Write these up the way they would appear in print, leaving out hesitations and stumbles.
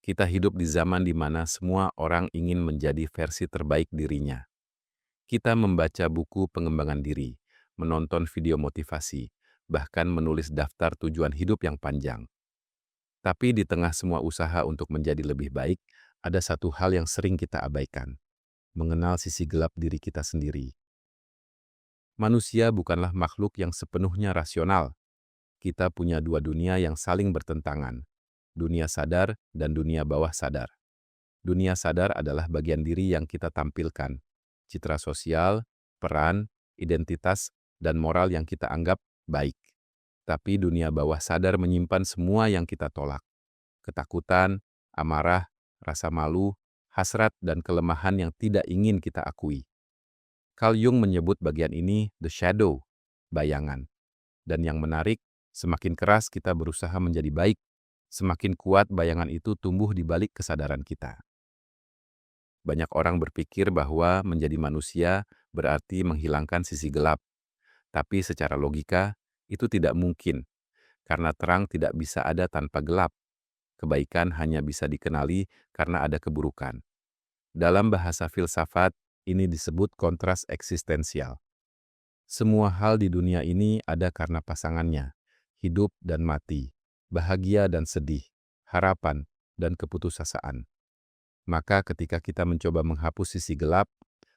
Kita hidup di zaman di mana semua orang ingin menjadi versi terbaik dirinya. Kita membaca buku pengembangan diri, menonton video motivasi, bahkan menulis daftar tujuan hidup yang panjang. Tapi di tengah semua usaha untuk menjadi lebih baik, ada satu hal yang sering kita abaikan, mengenal sisi gelap diri kita sendiri. Manusia bukanlah makhluk yang sepenuhnya rasional. Kita punya dua dunia yang saling bertentangan, dunia sadar dan dunia bawah sadar. Dunia sadar adalah bagian diri yang kita tampilkan, citra sosial, peran, identitas, dan moral yang kita anggap baik. Tapi dunia bawah sadar menyimpan semua yang kita tolak. Ketakutan, amarah, rasa malu, hasrat, dan kelemahan yang tidak ingin kita akui. Carl Jung menyebut bagian ini the shadow, bayangan. Dan yang menarik, semakin keras kita berusaha menjadi baik, semakin kuat bayangan itu tumbuh di balik kesadaran kita. Banyak orang berpikir bahwa menjadi manusia berarti menghilangkan sisi gelap, tapi secara logika itu tidak mungkin, karena terang tidak bisa ada tanpa gelap. Kebaikan hanya bisa dikenali karena ada keburukan. Dalam bahasa filsafat, ini disebut kontras eksistensial. Semua hal di dunia ini ada karena pasangannya, hidup dan mati, bahagia dan sedih, harapan dan keputusasaan. Maka ketika kita mencoba menghapus sisi gelap,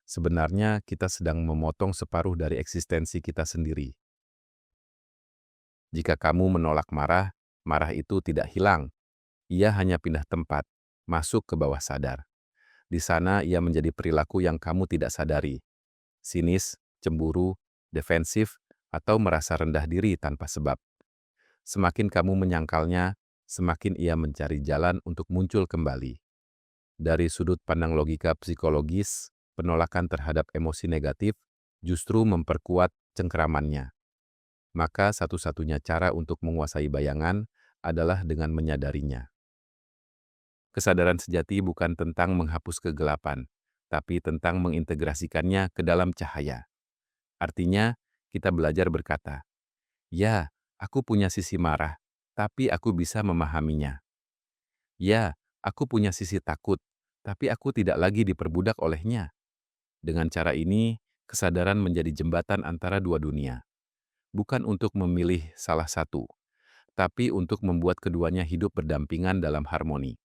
sebenarnya kita sedang memotong separuh dari eksistensi kita sendiri. Jika kamu menolak marah, marah itu tidak hilang. Ia hanya pindah tempat, masuk ke bawah sadar. Di sana ia menjadi perilaku yang kamu tidak sadari. Sinis, cemburu, defensif, atau merasa rendah diri tanpa sebab. Semakin kamu menyangkalnya, semakin ia mencari jalan untuk muncul kembali. Dari sudut pandang logika psikologis, penolakan terhadap emosi negatif justru memperkuat cengkeramannya. Maka satu-satunya cara untuk menguasai bayangan adalah dengan menyadarinya. Kesadaran sejati bukan tentang menghapus kegelapan, tapi tentang mengintegrasikannya ke dalam cahaya. Artinya, kita belajar berkata, "Ya, aku punya sisi marah, tapi aku bisa memahaminya. Ya, aku punya sisi takut, tapi aku tidak lagi diperbudak olehnya." Dengan cara ini, kesadaran menjadi jembatan antara dua dunia, bukan untuk memilih salah satu, tapi untuk membuat keduanya hidup berdampingan dalam harmoni.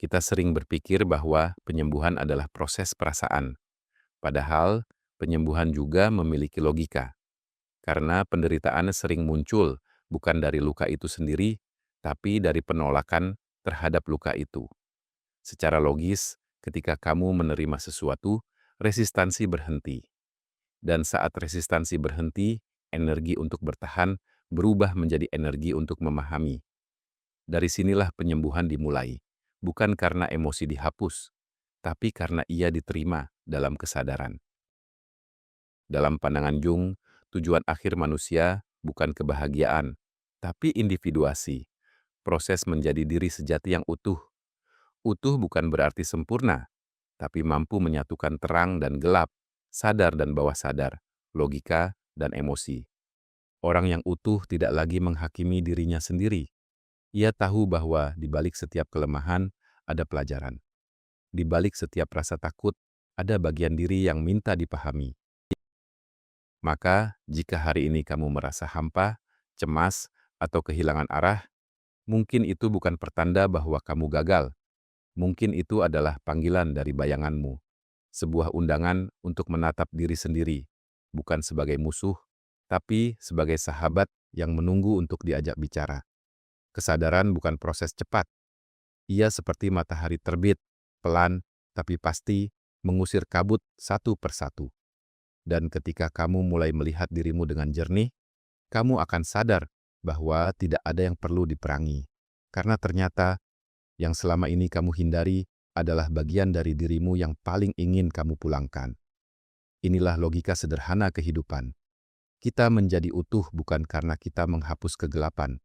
Kita sering berpikir bahwa penyembuhan adalah proses perasaan, padahal penyembuhan juga memiliki logika, karena penderitaan sering muncul bukan dari luka itu sendiri, tapi dari penolakan terhadap luka itu. Secara logis, ketika kamu menerima sesuatu, resistansi berhenti. Dan saat resistansi berhenti, energi untuk bertahan berubah menjadi energi untuk memahami. Dari sinilah penyembuhan dimulai, bukan karena emosi dihapus, tapi karena ia diterima dalam kesadaran. Dalam pandangan Jung, tujuan akhir manusia bukan kebahagiaan, tapi individuasi, proses menjadi diri sejati yang utuh. Utuh bukan berarti sempurna, tapi mampu menyatukan terang dan gelap, sadar dan bawah sadar, logika dan emosi. Orang yang utuh tidak lagi menghakimi dirinya sendiri. Ia tahu bahwa di balik setiap kelemahan ada pelajaran. Di balik setiap rasa takut ada bagian diri yang minta dipahami. Maka, jika hari ini kamu merasa hampa, cemas, atau kehilangan arah, mungkin itu bukan pertanda bahwa kamu gagal. Mungkin itu adalah panggilan dari bayanganmu, sebuah undangan untuk menatap diri sendiri, bukan sebagai musuh, tapi sebagai sahabat yang menunggu untuk diajak bicara. Kesadaran bukan proses cepat. Ia seperti matahari terbit, pelan, tapi pasti mengusir kabut satu persatu. Dan ketika kamu mulai melihat dirimu dengan jernih, kamu akan sadar bahwa tidak ada yang perlu diperangi. Karena ternyata yang selama ini kamu hindari adalah bagian dari dirimu yang paling ingin kamu pulangkan. Inilah logika sederhana kehidupan. Kita menjadi utuh bukan karena kita menghapus kegelapan,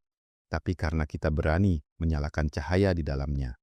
tapi karena kita berani menyalakan cahaya di dalamnya.